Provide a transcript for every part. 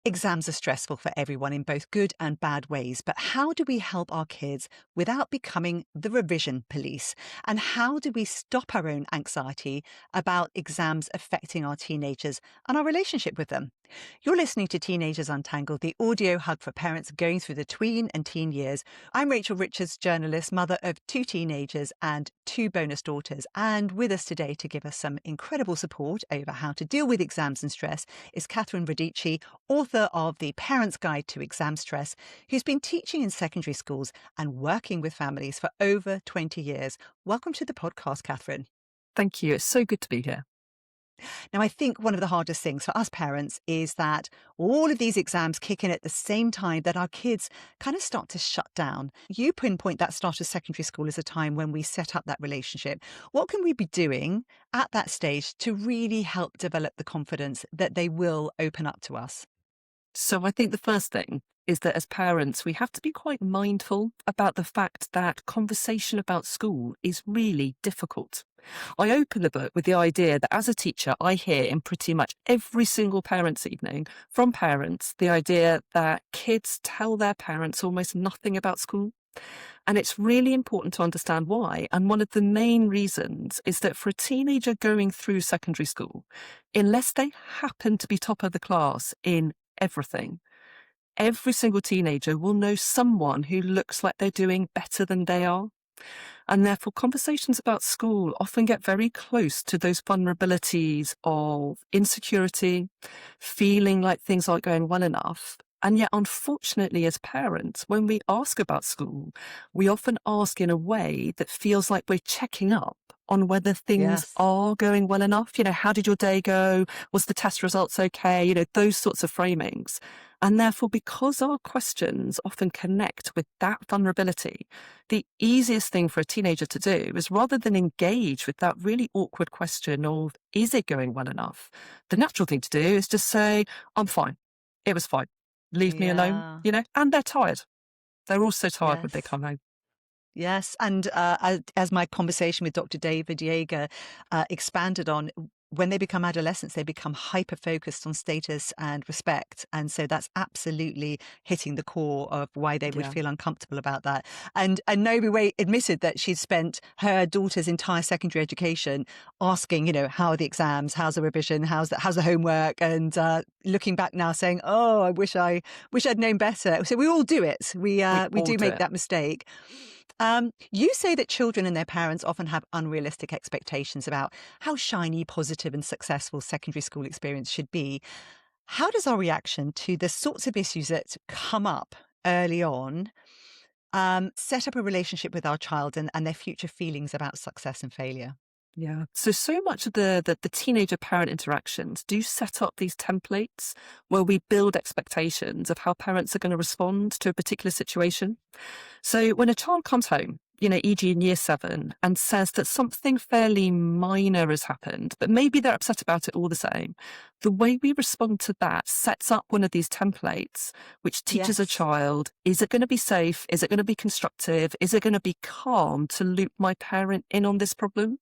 Exams are stressful for everyone in both good and bad ways, but how do we help our kids without becoming the revision police? And how do we stop our own anxiety about exams affecting our teenagers and our relationship with them? You're listening to Teenagers Untangled, the audio hug for parents going through the tween and teen years. I'm Rachel Richards, journalist, mother of two teenagers and two bonus daughters. And with us today to give us some incredible support over how to deal with exams and stress is Catherine Radice, author of The Parent's Guide to Exam Stress, who's been teaching in secondary schools and working with families for over 20 years. Welcome to the podcast, Catherine. Thank you. It's so good to be here. Now, I think one of the hardest things for us parents is that all of these exams kick in at the same time that our kids kind of start to shut down. You pinpoint that start of secondary school as a time when we set up that relationship. What can we be doing at that stage to really help develop the confidence that they will open up to us? So I think the first thing is that as parents, we have to be quite mindful about the fact that conversation about school is really difficult. I open the book with the idea that as a teacher, I hear in pretty much every single parents' evening from parents the idea that kids tell their parents almost nothing about school. And it's really important to understand why. And one of the main reasons is that for a teenager going through secondary school, unless they happen to be top of the class in everything, every single teenager will know someone who looks like they're doing better than they are. And therefore, conversations about school often get very close to those vulnerabilities of insecurity, feeling like things aren't going well enough. And yet, unfortunately, as parents, when we ask about school, we often ask in a way that feels like we're checking up on whether things Yes. are going well enough. How did your day go? Was the test results okay? Those sorts of framings. And therefore, because our questions often connect with that vulnerability, the easiest thing for a teenager to do is rather than engage with that really awkward question of, is it going well enough? The natural thing to do is just say, I'm fine. It was fine. Leave me alone, Yeah. and they're tired. They're also tired when they Yes. come home. Yes, and as my conversation with Dr. David Yeager expanded on, when they become adolescents, they become hyper-focused on status and respect. And so that's absolutely hitting the core of why they would Yeah. feel uncomfortable about that. And Nobi Way admitted that she'd spent her daughter's entire secondary education asking, how are the exams, how's the revision, how's the homework, and looking back now saying, oh, I wish I'd known better. So we all do it. We We all do do make it. that mistake. You say that children and their parents often have unrealistic expectations about how shiny, positive, and successful secondary school experience should be. How does our reaction to the sorts of issues that come up early on set up a relationship with our child and their future feelings about success and failure? Yeah. So much of the teenager parent interactions do set up these templates where we build expectations of how parents are going to respond to a particular situation. So when a child comes home, e.g. in year 7, and says that something fairly minor has happened, but maybe they're upset about it all the same, the way we respond to that sets up one of these templates, which teaches a Yes. child, is it going to be safe? Is it going to be constructive? Is it going to be calm to loop my parent in on this problem?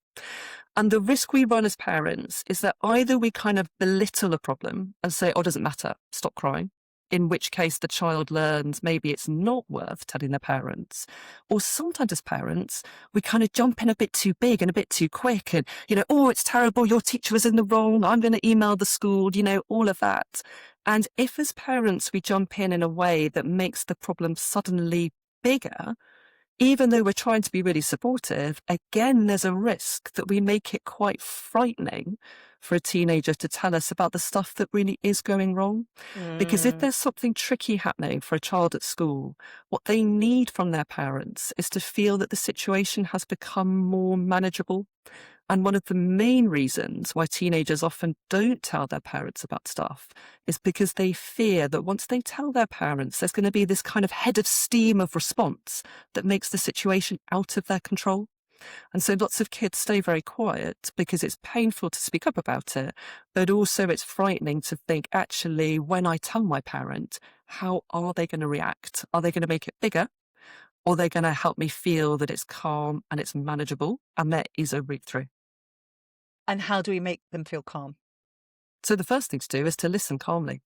And the risk we run as parents is that either we kind of belittle a problem and say, oh, it doesn't matter, stop crying, in which case the child learns maybe it's not worth telling their parents. Or sometimes as parents, we kind of jump in a bit too big and a bit too quick and, oh, it's terrible, your teacher was in the wrong, I'm going to email the school, all of that. And if as parents we jump in a way that makes the problem suddenly bigger, even though we're trying to be really supportive, again, there's a risk that we make it quite frightening for a teenager to tell us about the stuff that really is going wrong. Because if Mm. there's something tricky happening for a child at school, what they need from their parents is to feel that the situation has become more manageable. And one of the main reasons why teenagers often don't tell their parents about stuff is because they fear that once they tell their parents, there's going to be this kind of head of steam of response that makes the situation out of their control. And so lots of kids stay very quiet because it's painful to speak up about it, but also it's frightening to think, actually, when I tell my parent, how are they going to react? Are they going to make it bigger? Or are they going to help me feel that it's calm and it's manageable and there is a read through? And how do we make them feel calm? So the first thing to do is to listen calmly.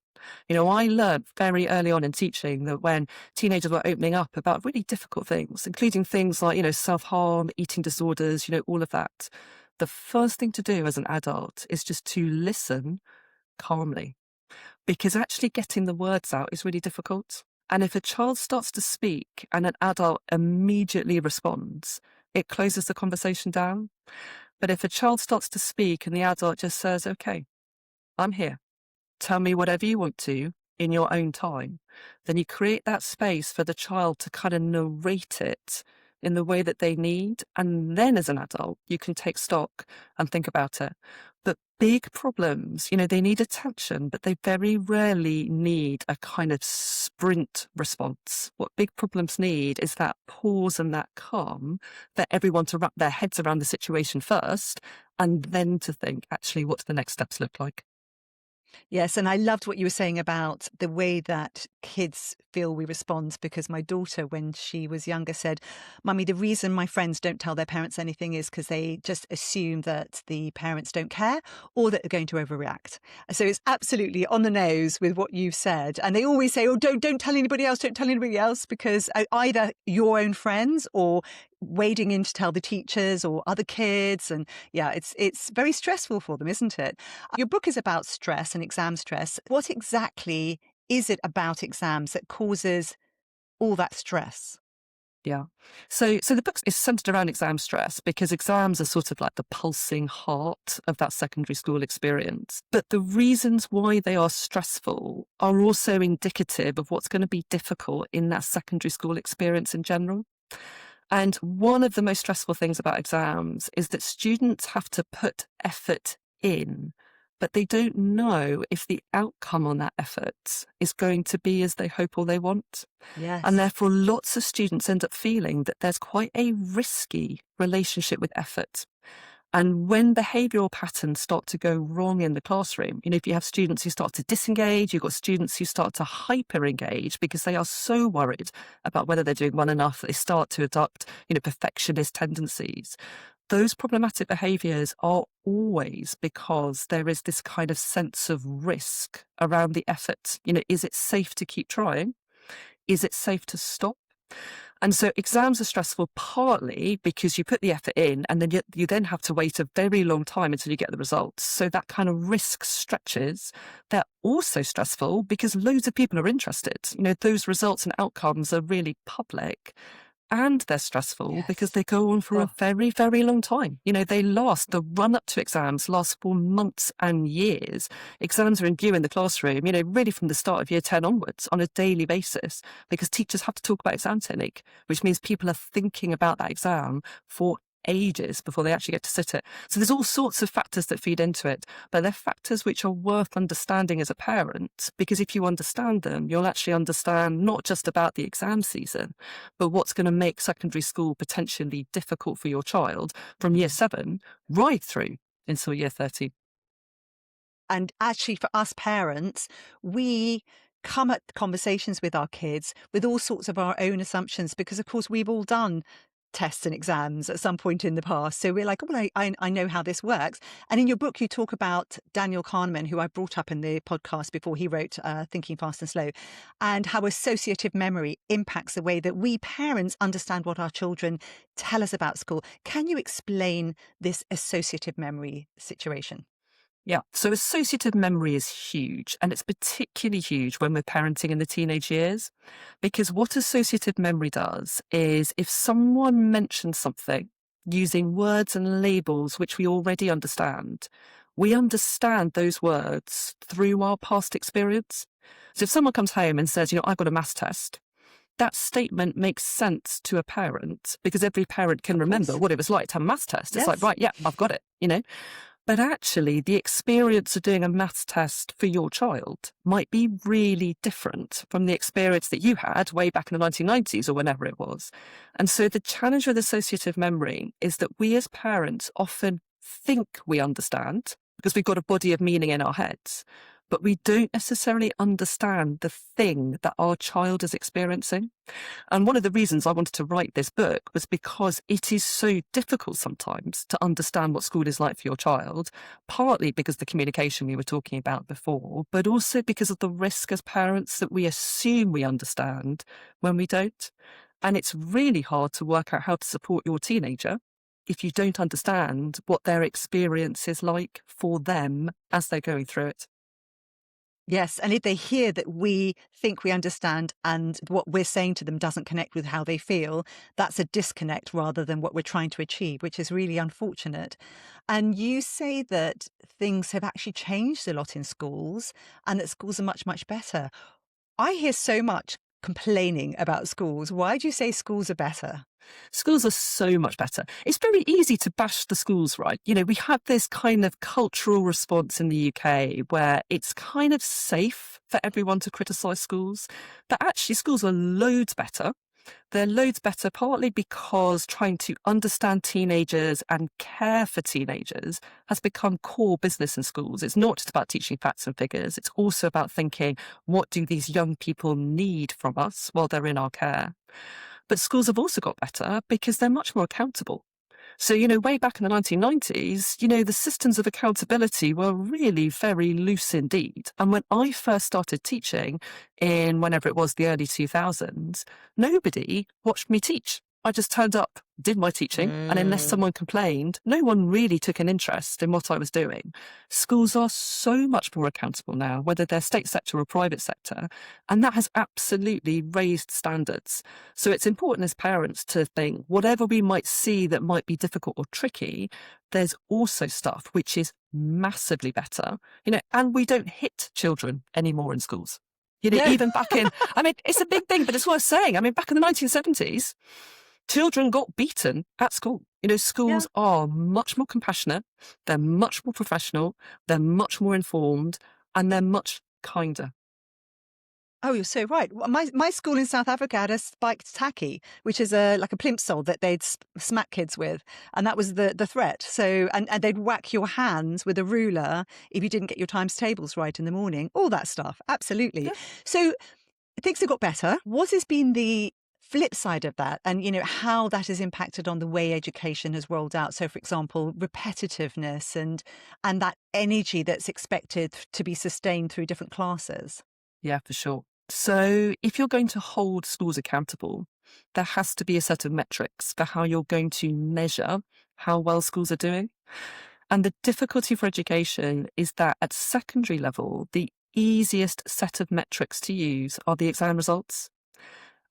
I learned very early on in teaching that when teenagers were opening up about really difficult things, including things like, self-harm, eating disorders, all of that, the first thing to do as an adult is just to listen calmly, because actually getting the words out is really difficult. And if a child starts to speak and an adult immediately responds, it closes the conversation down. But if a child starts to speak and the adult just says, okay, I'm here, tell me whatever you want to in your own time, then you create that space for the child to kind of narrate it in the way that they need. And then as an adult, you can take stock and think about it. But big problems, they need attention, but they very rarely need a kind of sprint response. What big problems need is that pause and that calm for everyone to wrap their heads around the situation first, and then to think, actually, what do the next steps look like? Yes, and I loved what you were saying about the way that kids feel we respond, because my daughter, when she was younger, said, Mummy, the reason my friends don't tell their parents anything is because they just assume that the parents don't care or that they're going to overreact. So it's absolutely on the nose with what you've said. And they always say, oh, don't tell anybody else, don't tell anybody else, because either your own friends or wading in to tell the teachers or other kids. And yeah, it's very stressful for them, isn't it? Your book is about stress and exam stress. What exactly is it about exams that causes all that stress? Yeah. So the book is centered around exam stress because exams are sort of like the pulsing heart of that secondary school experience. But the reasons why they are stressful are also indicative of what's going to be difficult in that secondary school experience in general. And one of the most stressful things about exams is that students have to put effort in, but they don't know if the outcome on that effort is going to be as they hope or they want. And Yes. therefore, lots of students end up feeling that there's quite a risky relationship with effort. And when behavioural patterns start to go wrong in the classroom, if you have students who start to disengage, you've got students who start to hyper engage because they are so worried about whether they're doing well enough that they start to adopt, perfectionist tendencies. Those problematic behaviours are always because there is this kind of sense of risk around the effort. Is it safe to keep trying? Is it safe to stop? And so exams are stressful partly because you put the effort in and then you then have to wait a very long time until you get the results. So that kind of risk stretches. They're also stressful because loads of people are interested. Those results and outcomes are really public. And they're stressful because Yes. they go on for Oh, a very, very long time. They last, the run up to exams lasts for months and years. Exams are in view in the classroom, really from the start of year 10 onwards on a daily basis, because teachers have to talk about exam technique, which means people are thinking about that exam for ages before they actually get to sit it. So there's all sorts of factors that feed into it, but they're factors which are worth understanding as a parent, because if you understand them, you'll actually understand not just about the exam season, but what's going to make secondary school potentially difficult for your child from year 7 right through until year 13. and actually, for us parents, we come at conversations with our kids with all sorts of our own assumptions, because, of course, we've all done tests and exams at some point in the past. So we're like, oh, well, I know how this works. And in your book, you talk about Daniel Kahneman, who I brought up in the podcast before he wrote Thinking Fast and Slow, and how associative memory impacts the way that we parents understand what our children tell us about school. Can you explain this associative memory situation? Yeah. So associative memory is huge, and it's particularly huge when we're parenting in the teenage years, because what associative memory does is if someone mentions something using words and labels which we already understand, we understand those words through our past experience. So if someone comes home and says, I've got a maths test, that statement makes sense to a parent because every parent can Of remember course. what it was like to have a maths test. It's like, Yes. right, yeah, I've got it. But actually, the experience of doing a maths test for your child might be really different from the experience that you had way back in the 1990s or whenever it was. And so the challenge with associative memory is that we as parents often think we understand because we've got a body of meaning in our heads. but we don't necessarily understand the thing that our child is experiencing. And one of the reasons I wanted to write this book was because it is so difficult sometimes to understand what school is like for your child, partly because of the communication we were talking about before, but also because of the risk as parents that we assume we understand when we don't. And it's really hard to work out how to support your teenager if you don't understand what their experience is like for them as they're going through it. Yes, and if they hear that we think we understand and what we're saying to them doesn't connect with how they feel, that's a disconnect rather than what we're trying to achieve, which is really unfortunate. And you say that things have actually changed a lot in schools and that schools are much, much better. I hear so much complaining about schools. Why do you say schools are better? Schools are so much better. It's very easy to bash the schools, right? You know, we have this kind of cultural response in the UK where it's kind of safe for everyone to criticise schools, but actually schools are loads better. They're loads better partly because trying to understand teenagers and care for teenagers has become core business in schools. It's not just about teaching facts and figures. It's also about thinking, what do these young people need from us while they're in our care? But schools have also got better because they're much more accountable. So, way back in the 1990s, the systems of accountability were really very loose indeed. And when I first started teaching in whenever it was the early 2000s, nobody watched me teach. I just turned up, did my teaching, and unless Mm. someone complained, no one really took an interest in what I was doing. Schools are so much more accountable now, whether they're state sector or private sector, and that has absolutely raised standards. So it's important as parents to think, whatever we might see that might be difficult or tricky, there's also stuff which is massively better, and we don't hit children anymore in schools. No. Even back in, I mean, it's a big thing, but it's worth saying. I mean, back in the 1970s, children got beaten at school. Yeah. Schools are much more compassionate, they're much more professional, they're much more informed, and they're much kinder. Oh, you're so right. Well, my school in South Africa had a spiked tacky, which is like a plimsoll that they'd smack kids with, and that was the threat. So and they'd whack your hands with a ruler if you didn't get your times tables right in the morning. All that stuff, absolutely. Yeah. So things have got better. What has been the flip side of that, and how that has impacted on the way education has rolled out? So, for example, repetitiveness and that energy that's expected to be sustained through different classes. Yeah, for sure. So if you're going to hold schools accountable, there has to be a set of metrics for how you're going to measure how well schools are doing. And the difficulty for education is that at secondary level, the easiest set of metrics to use are the exam results.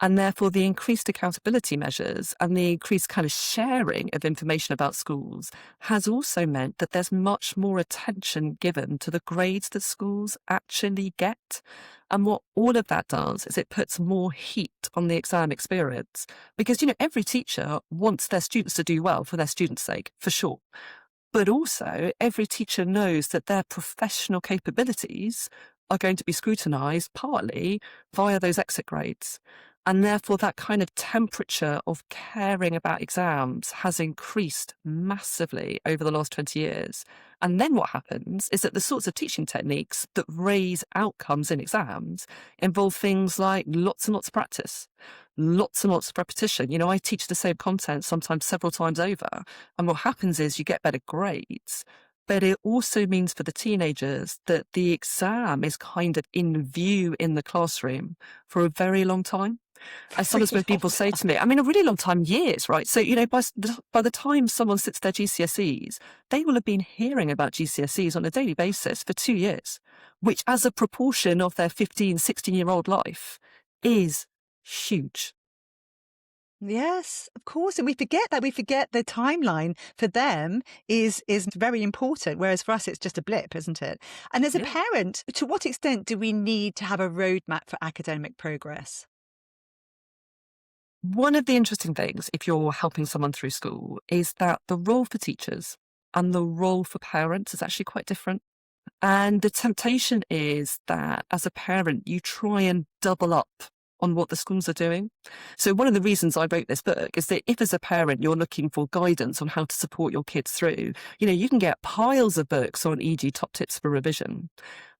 And therefore, the increased accountability measures and the increased kind of sharing of information about schools has also meant that there's much more attention given to the grades that schools actually get. And what all of that does is it puts more heat on the exam experience because, every teacher wants their students to do well for their students' sake, for sure. But also, every teacher knows that their professional capabilities are going to be scrutinised partly via those exit grades. And therefore, that kind of temperature of caring about exams has increased massively over the last 20 years. And then what happens is that the sorts of teaching techniques that raise outcomes in exams involve things like lots and lots of practice, lots and lots of repetition. I teach the same content sometimes several times over. And what happens is you get better grades. But it also means for the teenagers that the exam is kind of in view in the classroom for a very long time. As Really sometimes when long people say time. to me, I mean, a really long time, years, right? So, by the time someone sits their GCSEs, they will have been hearing about GCSEs on a daily basis for 2 years, which as a proportion of their 15, 16-year-old life is huge. Yes, of course, and we forget that. We forget the timeline for them is very important, whereas for us it's just a blip, isn't it? And as a Yeah. parent, to what extent do we need to have a roadmap for academic progress? One of the interesting things, if you're helping someone through school, is that the role for teachers and the role for parents is actually quite different. And the temptation is that as a parent, you try and double up on what the schools are doing. So one of the reasons I wrote this book is that if as a parent you're looking for guidance on how to support your kids through, you can get piles of books on e.g. top tips for revision.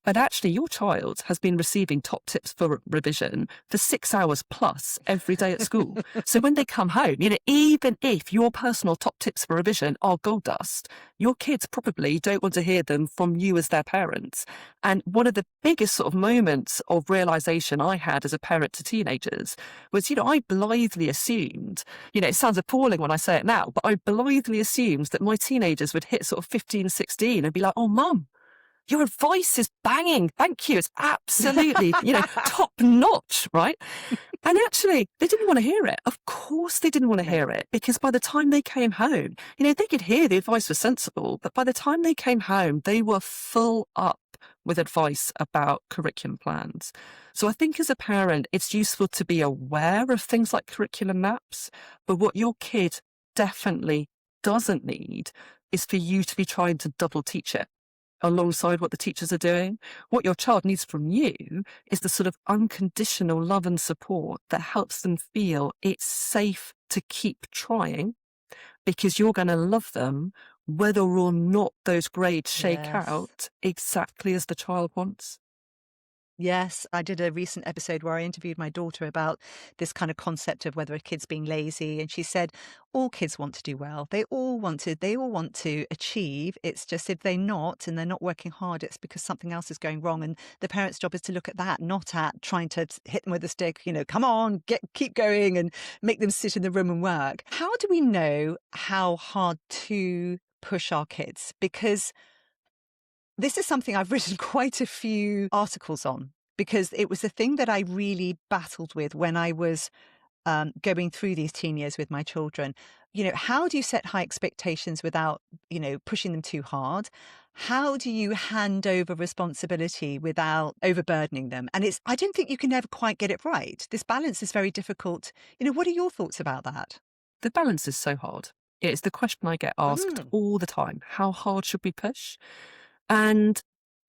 But actually, your child has been receiving top tips for revision for 6 hours plus every day at school. So when they come home, even if your personal top tips for revision are gold dust, your kids probably don't want to hear them from you as their parents. And one of the biggest sort of moments of realization I had as a parent to teenagers was, I blithely assumed, it sounds appalling when I say it now, but I blithely assumed that my teenagers would hit sort of 15, 16 and be like, oh, mum, your advice is banging. Thank you. It's absolutely, top notch, right? And actually, they didn't want to hear it. Of course, they didn't want to No. hear it, because by the time they came home, they could hear the advice was sensible, but by the time they came home, they were full up with advice about curriculum plans. So I think as a parent, it's useful to be aware of things like curriculum maps, but what your kid definitely doesn't need is for you to be trying to double teach it alongside what the teachers are doing. What your child needs from you is the sort of unconditional love and support that helps them feel it's safe to keep trying, because you're going to love them whether or not those grades shake Yes. out exactly as the child wants. Yes, I did a recent episode where I interviewed my daughter about this kind of concept of whether a kid's being lazy, and she said all kids want to do well. They all want to achieve. It's just if they're not and they're not working hard, it's because something else is going wrong. And the parent's job is to look at that, not at trying to hit them with a stick, come on, keep going and make them sit in the room and work. How do we know how hard to push our kids? Because this is something I've written quite a few articles on, because it was the thing that I really battled with when I was going through these teen years with my children. How do you set high expectations without, pushing them too hard? How do you hand over responsibility without overburdening them? And I don't think you can ever quite get it right. This balance is very difficult. What are your thoughts about that? The balance is so hard. It's the question I get asked Mm. all the time. How hard should we push? And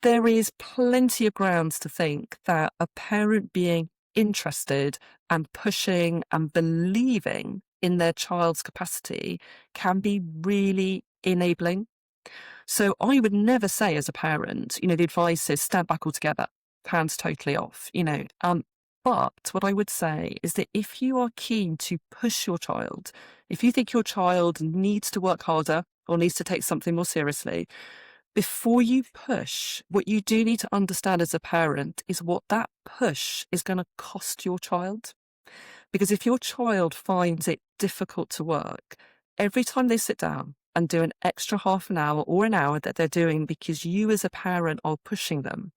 there is plenty of grounds to think that a parent being interested and pushing and believing in their child's capacity can be really enabling. So I would never say as a parent, the advice is stand back altogether, hands totally off, But what I would say is that if you are keen to push your child, if you think your child needs to work harder or needs to take something more seriously, before you push, what you do need to understand as a parent is what that push is going to cost your child. Because if your child finds it difficult to work, every time they sit down and do an extra half an hour or an hour that they're doing because you as a parent are pushing them,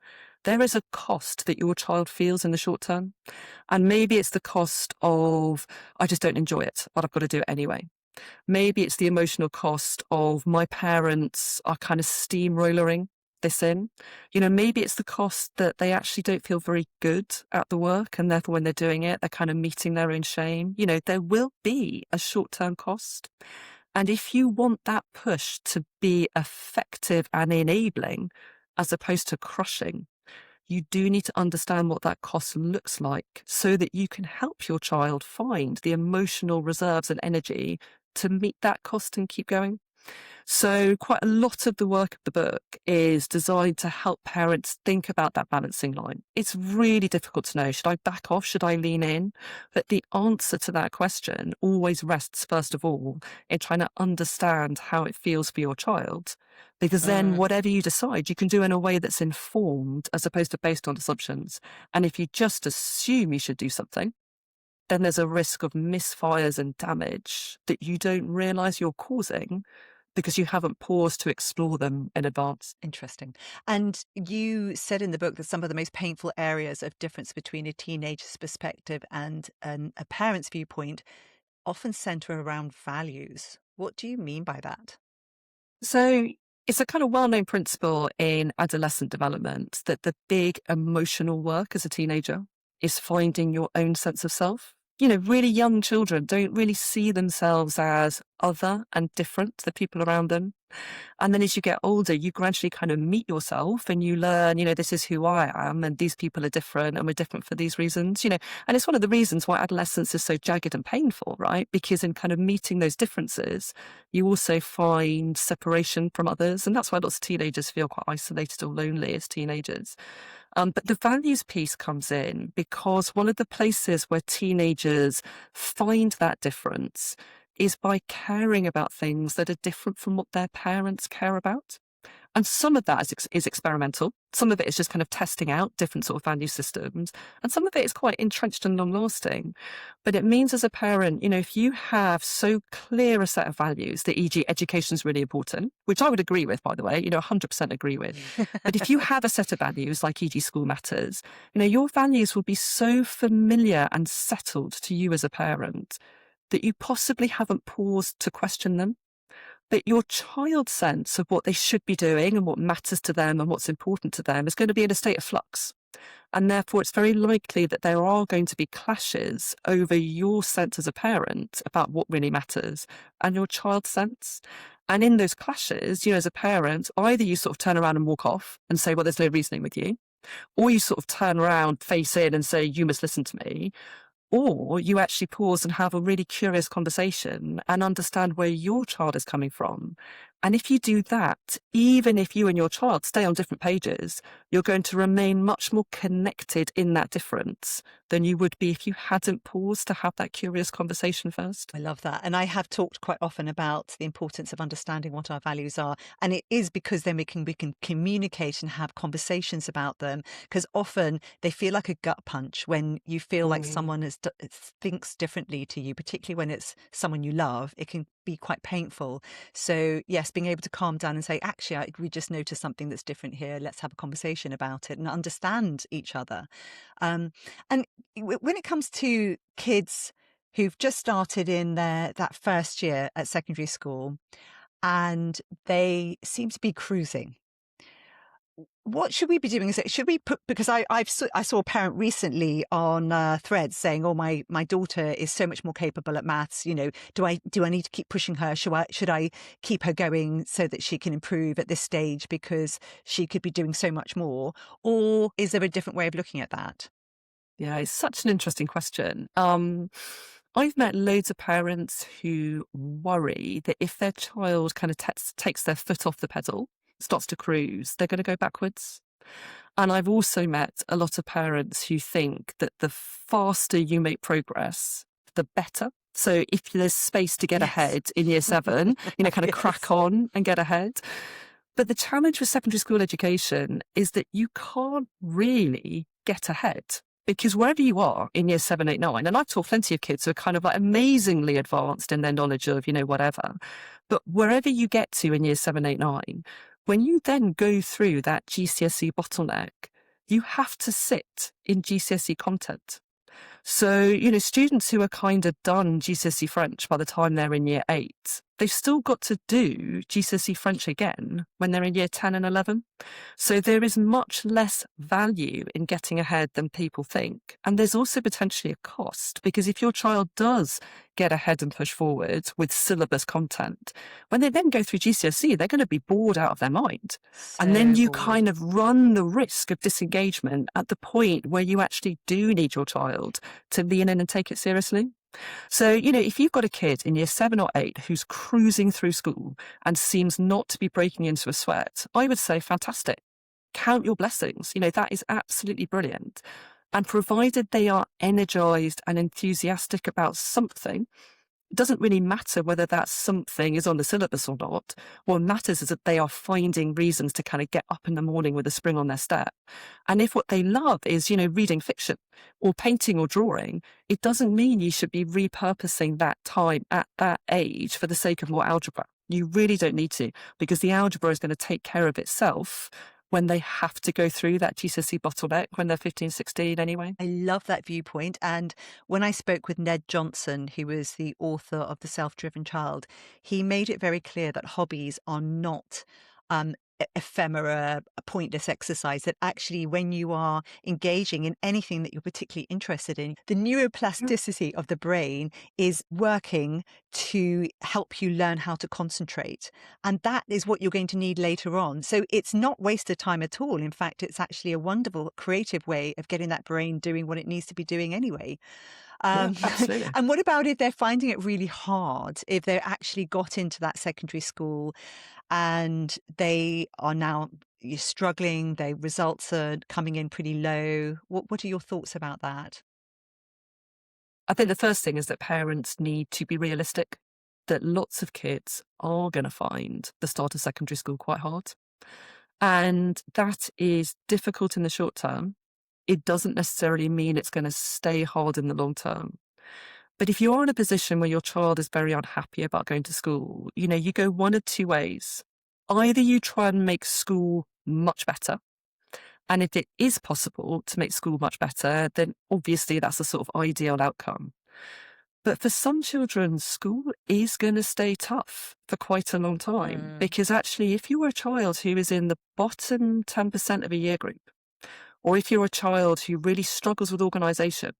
there is a cost that your child feels in the short term. And maybe it's the cost of, I just don't enjoy it, but I've got to do it anyway. Maybe it's the emotional cost of my parents are kind of steamrollering this in. Maybe it's the cost that they actually don't feel very good at the work, and therefore when they're doing it, they're kind of meeting their own shame. There will be a short-term cost. And if you want that push to be effective and enabling, as opposed to crushing, you do need to understand what that cost looks like so that you can help your child find the emotional reserves and energy to meet that cost and keep going. So quite a lot of the work of the book is designed to help parents think about that balancing line. It's really difficult to know, should I back off? Should I lean in? But the answer to that question always rests, first of all, in trying to understand how it feels for your child. Because then whatever you decide, you can do in a way that's informed as opposed to based on assumptions. And if you just assume you should do something, then there's a risk of misfires and damage that you don't realize you're causing because you haven't paused to explore them in advance. Interesting. And you said in the book that some of the most painful areas of difference between a teenager's perspective and a parent's viewpoint often center around values. What do you mean by that? So it's a kind of well-known principle in adolescent development that the big emotional work as a teenager is finding your own sense of self. really young children don't really see themselves as other and different to the people around them. And then as you get older, you gradually kind of meet yourself and you learn, this is who I am and these people are different and we're different for these reasons, and it's one of the reasons why adolescence is so jagged and painful, right? Because in kind of meeting those differences, you also find separation from others. And that's why lots of teenagers feel quite isolated or lonely as teenagers. But the values piece comes in because one of the places where teenagers find that difference is by caring about things that are different from what their parents care about. And some of that is experimental. Some of it is just kind of testing out different sort of value systems. And some of it is quite entrenched and long lasting. But it means as a parent, if you have so clear a set of values that, e.g., education is really important, which I would agree with, by the way, 100% agree with. But if you have a set of values like, e.g., school matters, your values will be so familiar and settled to you as a parent that you possibly haven't paused to question them. But your child's sense of what they should be doing and what matters to them and what's important to them is going to be in a state of flux. And therefore, it's very likely that there are going to be clashes over your sense as a parent about what really matters and your child's sense. And in those clashes, as a parent, either you sort of turn around and walk off and say, well, there's no reasoning with you, or you sort of turn around, face in and say, you must listen to me. Or you actually pause and have a really curious conversation and understand where your child is coming from. And if you do that, even if you and your child stay on different pages, you're going to remain much more connected in that difference than you would be if you hadn't paused to have that curious conversation first. I love that. And I have talked quite often about the importance of understanding what our values are. And it is because then we can communicate and have conversations about them. Because often they feel like a gut punch when you feel like someone thinks differently to you, particularly when it's someone you love. It can be quite painful. So yes, being able to calm down and say, actually, we just noticed something that's different here. Let's have a conversation about it and understand each other. And when it comes to kids who've just started in that first year at secondary school and they seem to be cruising, what should we be doing? Should we put, because I saw a parent recently on Threads saying, oh, my daughter is so much more capable at maths, do I need to keep pushing her? Should I keep her going so that she can improve at this stage because she could be doing so much more? Or is there a different way of looking at that? Yeah, it's such an interesting question. I've met loads of parents who worry that if their child kind of takes their foot off the pedal, starts to cruise, they're going to go backwards. And I've also met a lot of parents who think that the faster you make progress, the better. So if there's space to get ahead in year 7, kind of crack on and get ahead. But the challenge with secondary school education is that you can't really get ahead. Because wherever you are in year 7, 8, 9, and I've taught plenty of kids who are kind of like amazingly advanced in their knowledge of, whatever. But wherever you get to in year 7, 8, 9, when you then go through that GCSE bottleneck, you have to sit in GCSE content. So, students who are kind of done GCSE French by the time they're in year 8, they've still got to do GCSE French again when they're in year 10 and 11. So there is much less value in getting ahead than people think. And there's also potentially a cost, because if your child does get ahead and push forward with syllabus content, when they then go through GCSE, they're going to be bored out of their mind. And then you kind of run the risk of disengagement at the point where you actually do need your child to lean in and take it seriously. So, if you've got a kid in year 7 or 8 who's cruising through school and seems not to be breaking into a sweat, I would say, fantastic. Count your blessings. That is absolutely brilliant. And provided they are energized and enthusiastic about something, it doesn't really matter whether that something is on the syllabus or not. What matters is that they are finding reasons to kind of get up in the morning with a spring on their step. And if what they love is, reading fiction or painting or drawing, it doesn't mean you should be repurposing that time at that age for the sake of more algebra. You really don't need to, because the algebra is going to take care of itself when they have to go through that GCSE bottleneck when they're 15, 16 anyway. I love that viewpoint. And when I spoke with Ned Johnson, who was the author of The Self-Driven Child, he made it very clear that hobbies are not ephemera, a pointless exercise, that actually when you are engaging in anything that you're particularly interested in, the neuroplasticity of the brain is working to help you learn how to concentrate. And that is what you're going to need later on. So it's not wasted time at all. In fact, it's actually a wonderful creative way of getting that brain doing what it needs to be doing anyway. Yeah, Um, absolutely. and what about if they're finding it really hard, if they're actually got into that secondary school and they are now struggling, their results are coming in pretty low? What are your thoughts about that? I think the first thing is that parents need to be realistic, that lots of kids are going to find the start of secondary school quite hard. And that is difficult in the short term. It doesn't necessarily mean it's going to stay hard in the long term. But if you're in a position where your child is very unhappy about going to school, you go one of two ways. Either you try and make school much better. And if it is possible to make school much better, then obviously that's a sort of ideal outcome. But for some children, school is going to stay tough for quite a long time Mm, because actually, if you are a child who is in the bottom 10% of a year group, or if you're a child who really struggles with organisation,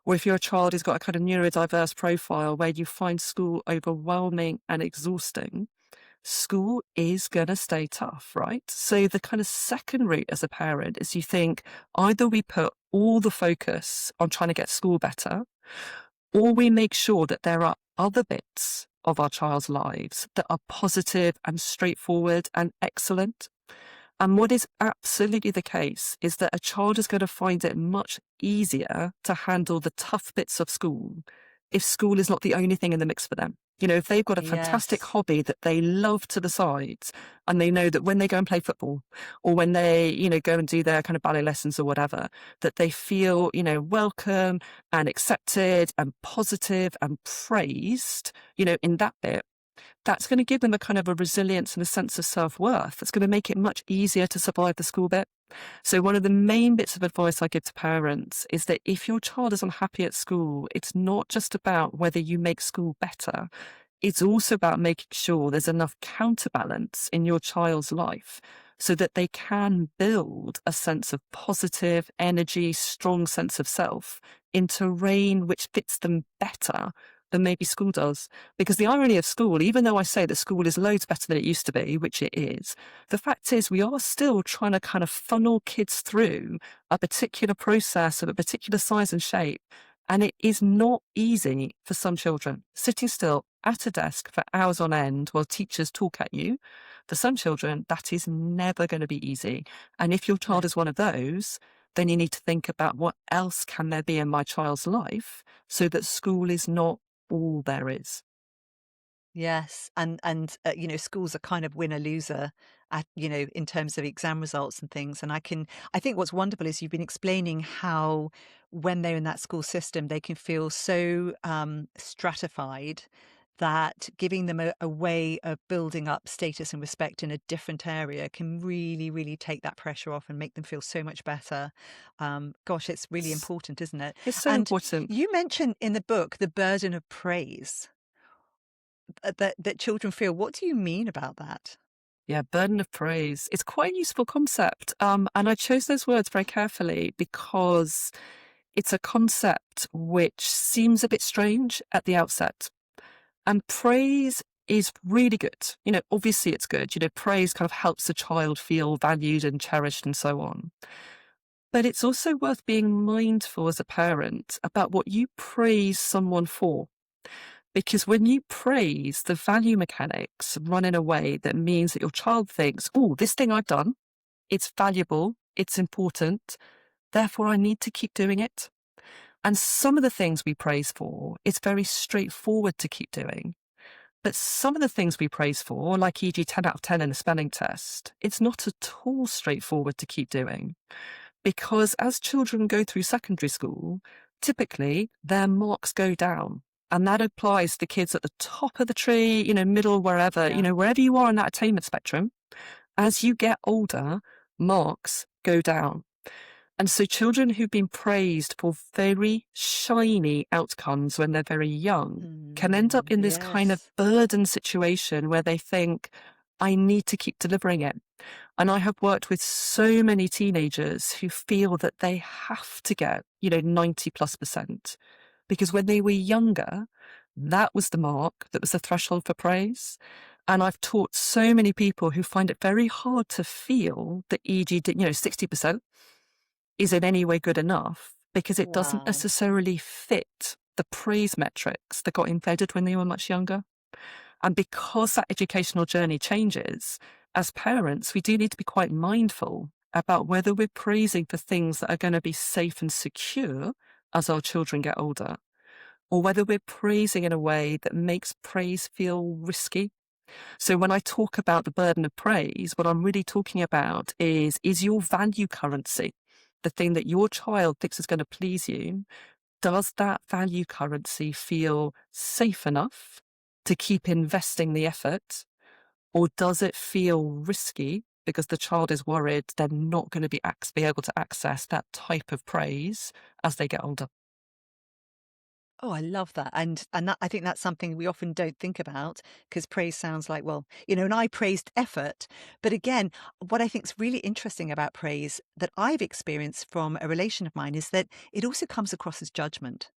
or if you're a child who's got a kind of neurodiverse profile where you find school overwhelming and exhausting, school is going to stay tough, right? So the kind of second route as a parent is you think either we put all the focus on trying to get school better, or we make sure that there are other bits of our child's lives that are positive and straightforward and excellent. And what is absolutely the case is that a child is going to find it much easier to handle the tough bits of school if school is not the only thing in the mix for them. If they've got a fantastic yes. hobby that they love to the sides and they know that when they go and play football or when they, go and do their kind of ballet lessons or whatever, that they feel, welcome and accepted and positive and praised, in that bit, that's going to give them a kind of a resilience and a sense of self-worth. That's going to make it much easier to survive the school bit. So one of the main bits of advice I give to parents is that if your child is unhappy at school, it's not just about whether you make school better. It's also about making sure there's enough counterbalance in your child's life so that they can build a sense of positive energy, strong sense of self in terrain which fits them better than maybe school does. Because the irony of school, even though I say that school is loads better than it used to be, which it is, the fact is we are still trying to kind of funnel kids through a particular process of a particular size and shape. And it is not easy for some children. Sitting still at a desk for hours on end while teachers talk at you, for some children, that is never going to be easy. And if your child No. is one of those, then you need to think about what else can there be in my child's life so that school is not all there is. Yes, and schools are kind of winner loser at in terms of exam results and things. And I think what's wonderful is you've been explaining how when they're in that school system, they can feel so stratified that giving them a way of building up status and respect in a different area can really, really take that pressure off and make them feel so much better. Gosh, it's really It's, important, isn't it? it's so And important. you mentioned in the book the burden of praise that children feel. What do you mean about that? Yeah, burden of praise. It's quite a useful concept. And I chose those words very carefully because it's a concept which seems a bit strange at the outset. And praise is really good. Obviously it's good. Praise kind of helps a child feel valued and cherished and so on. But it's also worth being mindful as a parent about what you praise someone for. Because when you praise, the value mechanics run in a way that means that your child thinks, oh, this thing I've done, it's valuable, it's important, therefore I need to keep doing it. And some of the things we praise for, it's very straightforward to keep doing. But some of the things we praise for, like e.g. 10 out of 10 in a spelling test, it's not at all straightforward to keep doing. Because as children go through secondary school, typically their marks go down. And that applies to kids at the top of the tree, middle, wherever, Yeah. wherever you are on that attainment spectrum. As you get older, marks go down. And so children who've been praised for very shiny outcomes when they're very young can end up in this kind of Yes. burden situation where they think, I need to keep delivering it. And I have worked with so many teenagers who feel that they have to get, 90+%. Because when they were younger, that was the mark, that was the threshold for praise. And I've taught so many people who find it very hard to feel that EG, 60% is in any way good enough because it doesn't Wow. necessarily fit the praise metrics that got embedded when they were much younger. And because that educational journey changes, as parents, we do need to be quite mindful about whether we're praising for things that are going to be safe and secure as our children get older, or whether we're praising in a way that makes praise feel risky. So when I talk about the burden of praise, what I'm really talking about is your value currency, the thing that your child thinks is going to please you, does that value currency feel safe enough to keep investing the effort? Or does it feel risky because the child is worried they're not going to be able to access that type of praise as they get older? Oh, I love that. And that I think that's something we often don't think about because praise sounds like, well, and I praised effort. But again, what I think is really interesting about praise that I've experienced from a relation of mine is that it also comes across as judgment.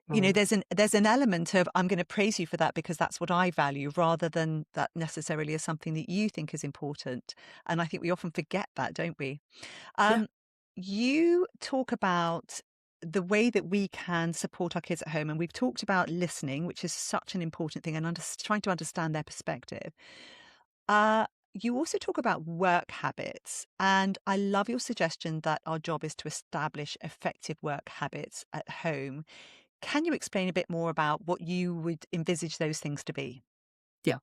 Mm. There's an element of I'm going to praise you for that because that's what I value rather than that necessarily is something that you think is important. And I think we often forget that, don't we? Yeah. Um, you talk about the way that we can support our kids at home, and we've talked about listening, which is such an important thing, and trying to understand their perspective. You also talk about work habits, and I love your suggestion that our job is to establish effective work habits at home. Can you explain a bit more about what you would envisage those things to be? Yeah.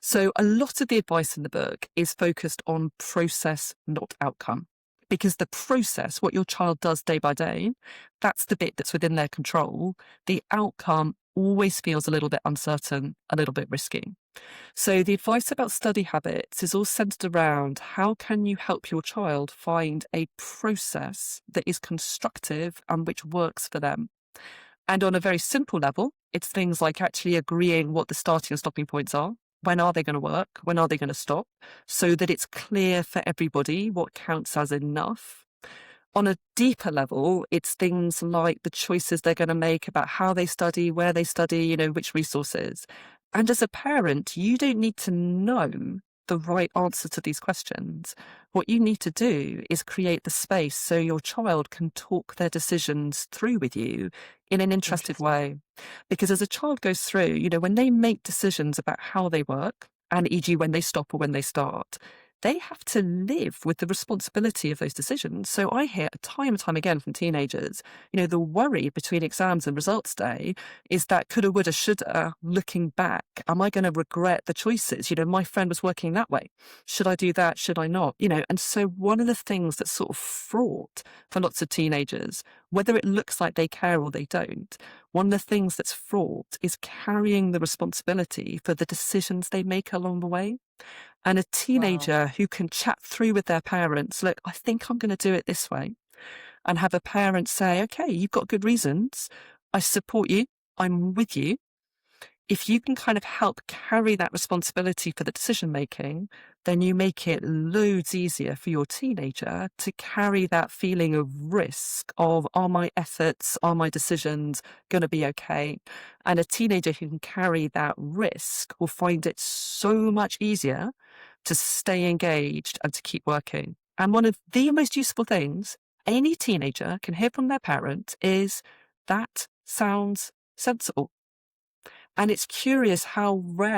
So a lot of the advice in the book is focused on process, not outcome. Because the process, what your child does day by day, that's the bit that's within their control. The outcome always feels a little bit uncertain, a little bit risky. So the advice about study habits is all centered around how can you help your child find a process that is constructive and which works for them. And on a very simple level, it's things like actually agreeing what the starting and stopping points are. When are they going to work? When are they going to stop? So that it's clear for everybody what counts as enough. On a deeper level, it's things like the choices they're going to make about how they study, where they study, which resources. And as a parent, you don't need to know the right answer to these questions. What you need to do is create the space so your child can talk their decisions through with you in an interested Interesting. way. Because as a child goes through, when they make decisions about how they work, and e.g., when they stop or when they start, they have to live with the responsibility of those decisions. So I hear time and time again from teenagers, the worry between exams and results day is that coulda, woulda, shoulda, looking back, am I going to regret the choices? My friend was working that way. Should I do that? Should I not? And so one of the things that's sort of fraught for lots of teenagers, whether it looks like they care or they don't, one of the things that's fraught is carrying the responsibility for the decisions they make along the way. And a Wow. teenager who can chat through with their parents, look, I think I'm going to do it this way, and have a parent say, okay, you've got good reasons. I support you. I'm with you. If you can kind of help carry that responsibility for the decision making, then you make it loads easier for your teenager to carry that feeling of risk of, are my efforts, are my decisions going to be okay? And a teenager who can carry that risk will find it so much easier to stay engaged and to keep working. And one of the most useful things any teenager can hear from their parent is, that sounds sensible. And it's curious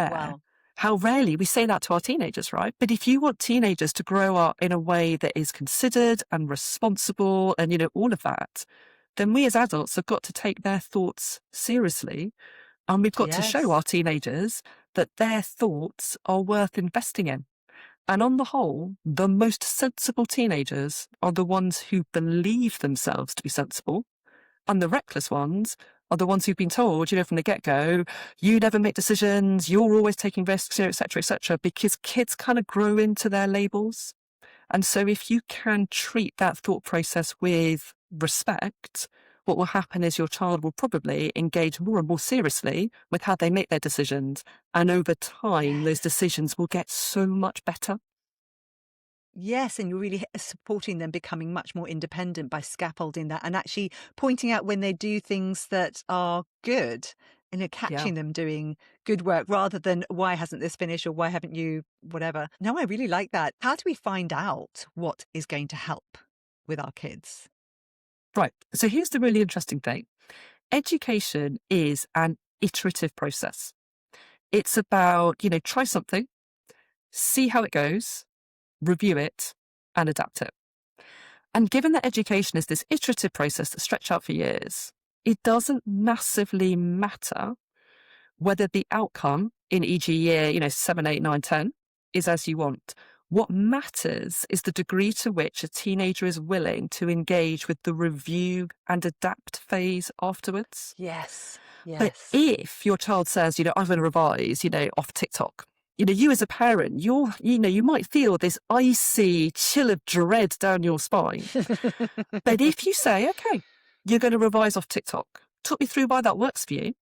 Wow. how rarely we say that to our teenagers, right? But if you want teenagers to grow up in a way that is considered and responsible and, all of that, then we as adults have got to take their thoughts seriously. And we've got to show Yes. our teenagers that their thoughts are worth investing in. And on the whole, the most sensible teenagers are the ones who believe themselves to be sensible, and the reckless ones are the ones who've been told, from the get-go, you never make decisions, you're always taking risks, et cetera, because kids kind of grow into their labels. And so if you can treat that thought process with respect, what will happen is your child will probably engage more and more seriously with how they make their decisions. And over time, those Yes. decisions will get so much better. Yes, and you're really supporting them becoming much more independent by scaffolding that and actually pointing out when they do things that are good and you're Yeah. catching them doing good work rather than why hasn't this finished or why haven't you whatever. No, I really like that. How do we find out what is going to help with our kids? Right. So here's the really interesting thing. Education is an iterative process. It's about, try something, see how it goes, review it, and adapt it. And given that education is this iterative process that stretches out for years, it doesn't massively matter whether the outcome in e.g. year, 7, 8, 9, 10 is as you want. What matters is the degree to which a teenager is willing to engage with the review and adapt phase afterwards. Yes. But Yes. if your child says, I'm going to revise, off TikTok, you as a parent, you might feel this icy chill of dread down your spine. But if you say, okay, you're going to revise off TikTok, talk me through why that works for you,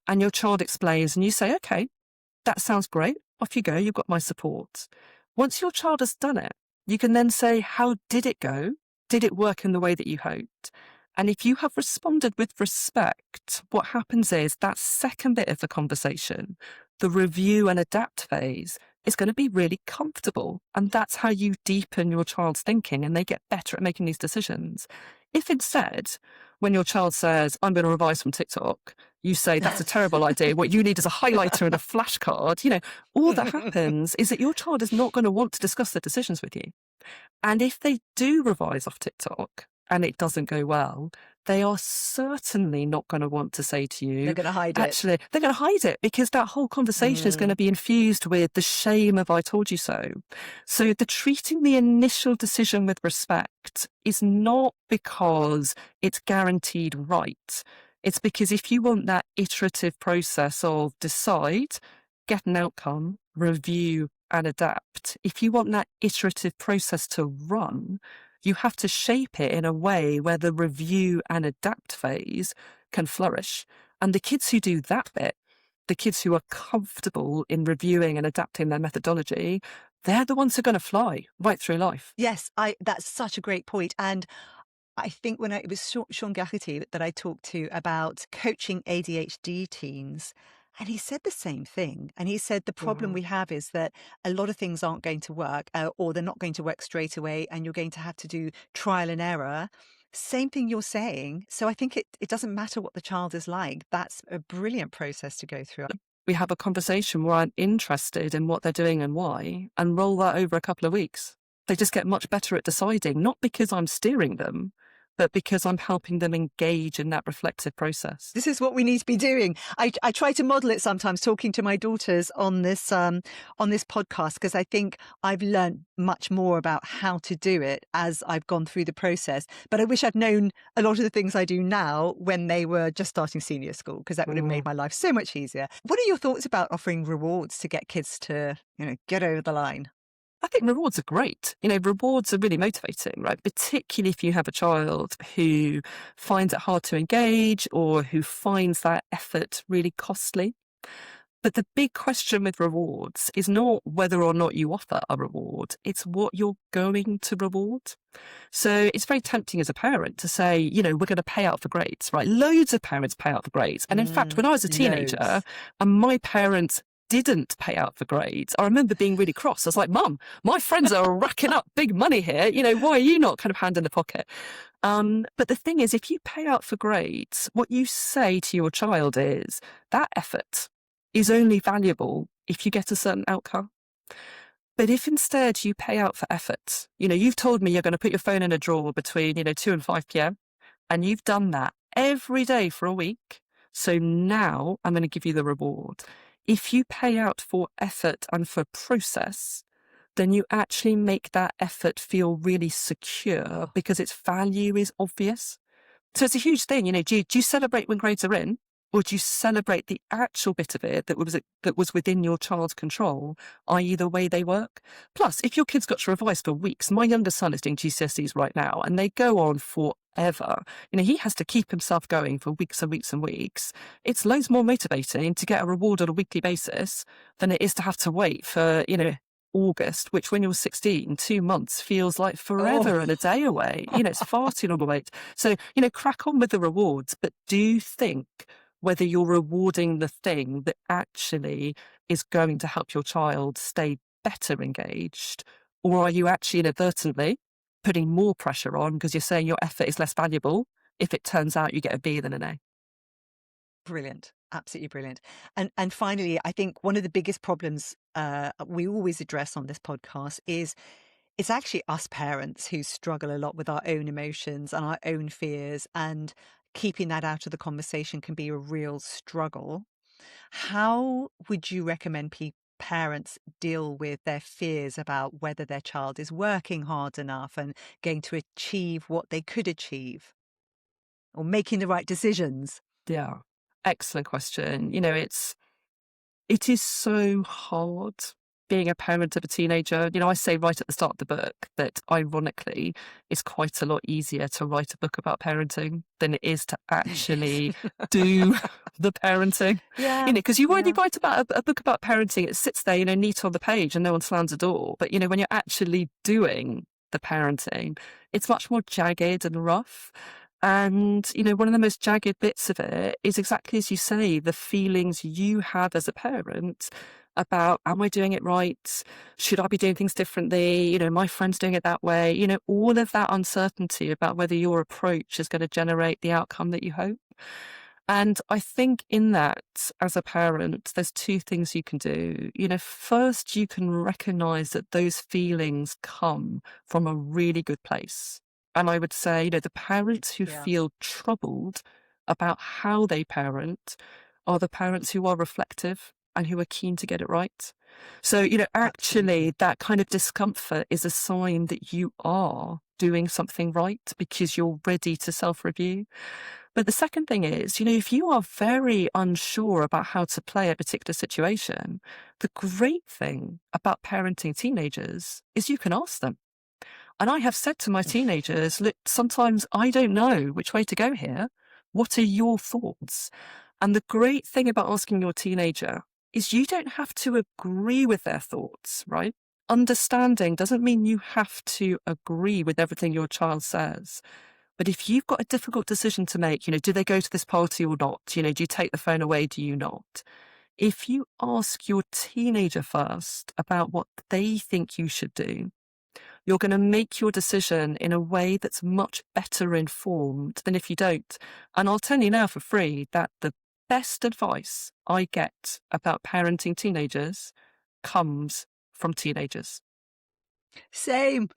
and your child explains, and you say, okay, that sounds great. Off you go. You've got my support. Once your child has done it, you can then say, how did it go? Did it work in the way that you hoped? And if you have responded with respect, what happens is that second bit of the conversation, the review and adapt phase, is going to be really comfortable. And that's how you deepen your child's thinking and they get better at making these decisions. If instead, when your child says, I'm going to revise from TikTok, you say, that's a terrible idea. What you need is a highlighter and a flashcard. All that happens is that your child is not going to want to discuss their decisions with you. And if they do revise off TikTok and it doesn't go well, they are certainly not going to want to say to They're you, going to hide it. actually, they're going to hide it because that whole conversation is going to be infused with the shame of I told you so. So the treating the initial decision with respect is not because it's guaranteed right. It's because if you want that iterative process of decide, get an outcome, review, and adapt, if you want that iterative process to run, you have to shape it in a way where the review and adapt phase can flourish. And the kids who do that bit, the kids who are comfortable in reviewing and adapting their methodology, they're the ones who are going to fly right through life. Yes, that's such a great point. And I think when it was Sean Gafferty that I talked to about coaching ADHD teens, and he said the same thing. And he said the problem we have is that a lot of things aren't going to work or they're not going to work straight away and you're going to have to do trial and error. Same thing you're saying. So I think it doesn't matter what the child is like. That's a brilliant process to go through. We have a conversation where I'm interested in what they're doing and why, and roll that over a couple of weeks. They just get much better at deciding, not because I'm steering them, but because I'm helping them engage in that reflexive process. This is what we need to be doing. I try to model it sometimes, talking to my daughters on this podcast, because I think I've learned much more about how to do it as I've gone through the process. But I wish I'd known a lot of the things I do now when they were just starting senior school, because that would have made my life so much easier. What are your thoughts about offering rewards to get kids to, get over the line? I think rewards are great. Rewards are really motivating, right? Particularly if you have a child who finds it hard to engage or who finds that effort really costly. But the big question with rewards is not whether or not you offer a reward, it's what you're going to reward. So it's very tempting as a parent to say, we're going to pay out for grades, right? Loads of parents pay out for grades. And in fact, when I was a teenager Loads. and my parents didn't pay out for grades, I remember being really cross. I was like, Mum, my friends are racking up big money here. Why are you not kind of hand in the pocket? But the thing is, if you pay out for grades, what you say to your child is that effort is only valuable if you get a certain outcome. But if instead you pay out for effort, you've told me you're going to put your phone in a drawer between, 2 and 5 p.m. and you've done that every day for a week. So now I'm going to give you the reward. If you pay out for effort and for process, then you actually make that effort feel really secure because its value is obvious. So it's a huge thing. Do you celebrate when grades are in? Or do you celebrate the actual bit of it that was within your child's control, i.e. the way they work? Plus, if your kid's got to revise for weeks, my younger son is doing GCSEs right now, and they go on for ever. He has to keep himself going for weeks and weeks and weeks. It's loads more motivating to get a reward on a weekly basis than it is to have to wait for, August, which when you're 16, 2 months feels like Oh, forever and a day away. It's far too long a wait. So, crack on with the rewards, but do think whether you're rewarding the thing that actually is going to help your child stay better engaged, or are you actually inadvertently putting more pressure on because you're saying your effort is less valuable if it turns out you get a B than an A? brilliant. Absolutely brilliant. And finally, I think one of the biggest problems we always address on this podcast is it's actually us parents who struggle a lot with our own emotions and our own fears, and keeping that out of the conversation can be a real struggle. How would you recommend parents deal with their fears about whether their child is working hard enough and going to achieve what they could achieve, or making the right decisions? Yeah. Excellent question. It is so hard being a parent of a teenager. I say right at the start of the book that ironically, it's quite a lot easier to write a book about parenting than it is to Yes. actually do the parenting. Yeah. Because you already Yeah. write about a book about parenting, it sits there, neat on the page and no one slams a door. But, when you're actually doing the parenting, it's much more jagged and rough. And, one of the most jagged bits of it is exactly as you say, the feelings you have as a parent about, am I doing it right? Should I be doing things differently? My friend's doing it that way. All of that uncertainty about whether your approach is going to generate the outcome that you hope. And I think in that, as a parent, there's two things you can do. First, you can recognize that those feelings come from a really good place. And I would say, the parents who Yeah. feel troubled about how they parent are the parents who are reflective and who are keen to get it right. So, Absolutely. actually, that kind of discomfort is a sign that you are doing something right because you're ready to self-review. But the second thing is, if you are very unsure about how to play a particular situation, the great thing about parenting teenagers is you can ask them. And I have said to my teenagers, look, sometimes I don't know which way to go here. What are your thoughts? And the great thing about asking your teenager is you don't have to agree with their thoughts, right? Understanding doesn't mean you have to agree with everything your child says. But if you've got a difficult decision to make, do they go to this party or not? Do you take the phone away? Do you not? If you ask your teenager first about what they think you should do, you're going to make your decision in a way that's much better informed than if you don't. And I'll tell you now for free that the best advice I get about parenting teenagers comes from teenagers. Same.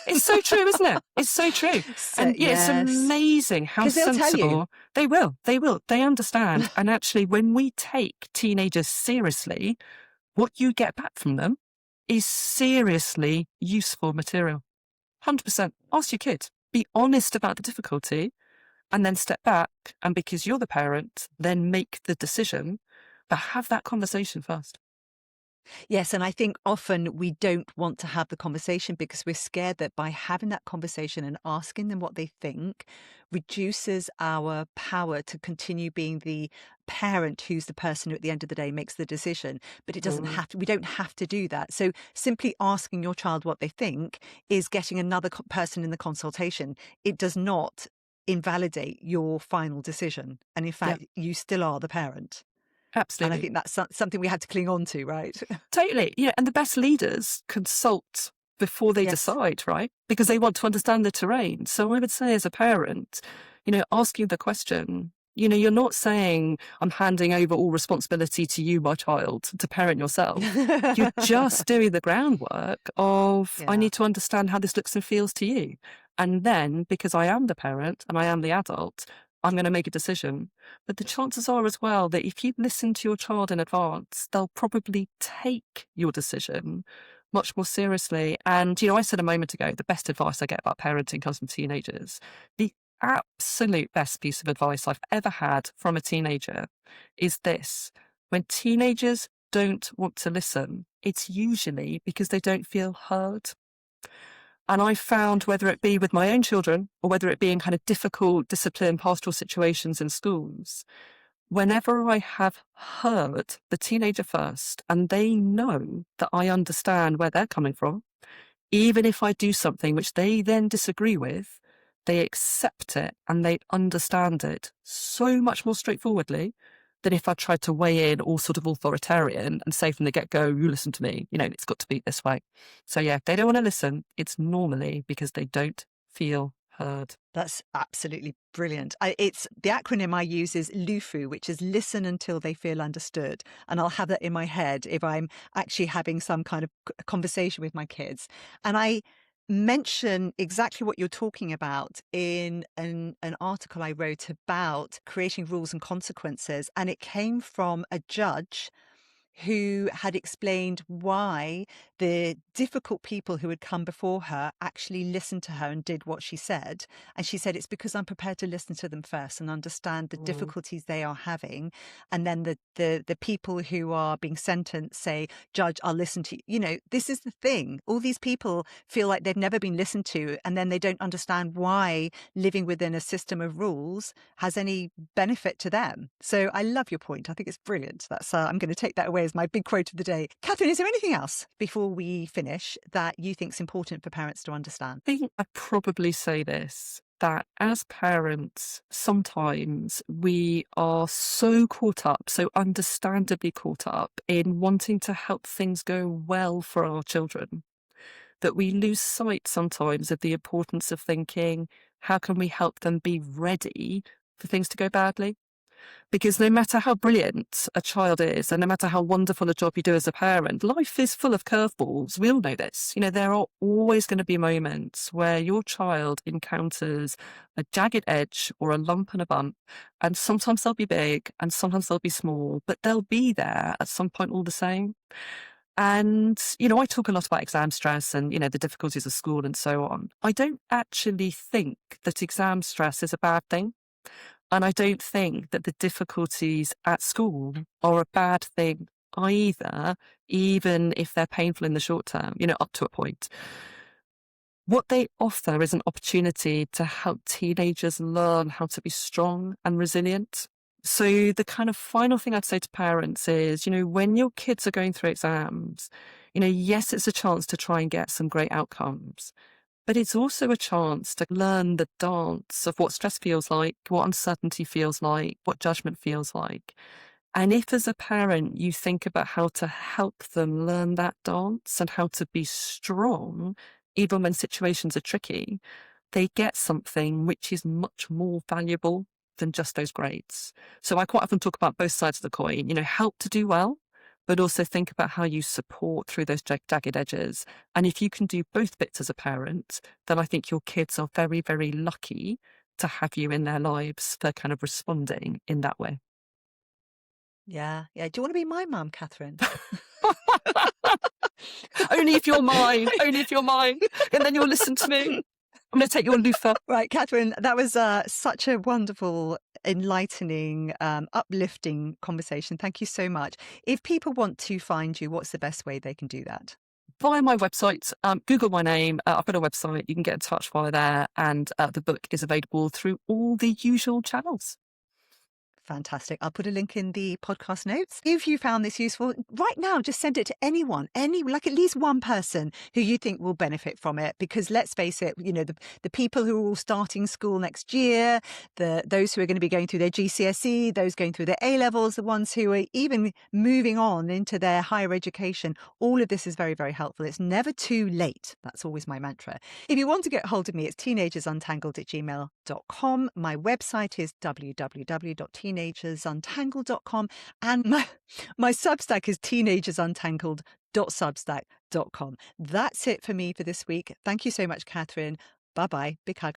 It's so true, isn't it? It's so true. So, And it's yes, amazing how because they'll tell you. sensible they will. They will. They understand. And actually, when we take teenagers seriously, what you get back from them is seriously useful material. 100%. Ask your kid. Be honest about the difficulty and then step back. And because you're the parent, then make the decision, but have that conversation first. Yes, and I think often we don't want to have the conversation because we're scared that by having that conversation and asking them what they think reduces our power to continue being the parent who's the person who at the end of the day makes the decision. But it doesn't Mm. have to, we don't have to do that. So simply asking your child what they think is getting another person in the consultation. It does not invalidate your final decision. And in Yeah, fact, you still are the parent. And I absolutely. think that's something we have to cling on to, right? Totally. And the best leaders consult before they Yes. decide, right? Because they want to understand the terrain. So I would say as a parent, asking the question, you're not saying I'm handing over all responsibility to you, my child, to parent yourself. You're just doing the groundwork of, I Yeah. need to understand how this looks and feels to you. And then because I am the parent and I am the adult, I'm going to make a decision. But the chances are as well that if you listen to your child in advance, they'll probably take your decision much more seriously. And, I said a moment ago, the best advice I get about parenting comes from teenagers. The absolute best piece of advice I've ever had from a teenager is this. When teenagers don't want to listen, it's usually because they don't feel heard. And I found, whether it be with my own children or whether it be in kind of difficult discipline pastoral situations in schools, whenever I have heard the teenager first and they know that I understand where they're coming from, even if I do something which they then disagree with, they accept it and they understand it so much more straightforwardly than if I tried to weigh in all sort of authoritarian and say from the get-go, you listen to me, it's got to be this way. So yeah, if they don't want to listen, it's normally because they don't feel heard. That's absolutely brilliant. It's the acronym I use is LUFU, which is listen until they feel understood. And I'll have that in my head if I'm actually having some kind of conversation with my kids. And I mention exactly what you're talking about in an article I wrote about creating rules and consequences. And it came from a judge who had explained why the difficult people who had come before her actually listened to her and did what she said. And she said, it's because I'm prepared to listen to them first and understand the difficulties they are having. And then the people who are being sentenced say, Judge, I'll listen to you. This is the thing. All these people feel like they've never been listened to, and then they don't understand why living within a system of rules has any benefit to them. So I love your point. I think it's brilliant. That's I'm going to take that away as my big quote of the day. Catherine, is there anything else before we finish that you think is important for parents to understand? I think I'd probably say this, that as parents, sometimes we are so caught up, so understandably caught up in wanting to help things go well for our children, that we lose sight sometimes of the importance of thinking, how can we help them be ready for things to go badly? Because no matter how brilliant a child is, and no matter how wonderful a job you do as a parent, life is full of curveballs. We all know this. There are always going to be moments where your child encounters a jagged edge or a lump and a bump, and sometimes they'll be big and sometimes they'll be small, but they'll be there at some point all the same. And, I talk a lot about exam stress and, the difficulties of school and so on. I don't actually think that exam stress is a bad thing. And I don't think that the difficulties at school are a bad thing either, even if they're painful in the short term, up to a point. What they offer is an opportunity to help teenagers learn how to be strong and resilient. So the kind of final thing I'd say to parents is, when your kids are going through exams, yes, it's a chance to try and get some great outcomes. But it's also a chance to learn the dance of what stress feels like, what uncertainty feels like, what judgment feels like. And if as a parent you think about how to help them learn that dance and how to be strong, even when situations are tricky, they get something which is much more valuable than just those grades. So I quite often talk about both sides of the coin, help to do well, but also think about how you support through those jagged edges. And if you can do both bits as a parent, then I think your kids are very, very lucky to have you in their lives for kind of responding in that way. Yeah. Do you want to be my mum, Catherine? Only if you're mine, only if you're mine. And then you'll listen to me. I'm going to take your loofah. Right, Catherine, that was such a wonderful, enlightening, uplifting conversation. Thank you so much. If people want to find you, what's the best way they can do that? Via my website, Google my name. I've got a website. You can get in touch via there. And the book is available through all the usual channels. Fantastic. I'll put a link in the podcast notes. If you found this useful, right now, just send it to anyone, like at least one person who you think will benefit from it. Because let's face it, the people who are all starting school next year, those who are going to be going through their GCSE, those going through their A-levels, the ones who are even moving on into their higher education, all of this is very, very helpful. It's never too late. That's always my mantra. If you want to get hold of me, it's teenagersuntangled@gmail.com. My website is www.teenagersuntangled.com, and my Substack is teenagersuntangled.substack.com. That's it for me for this week. Thank you so much, Catherine. Bye-bye. Big hug.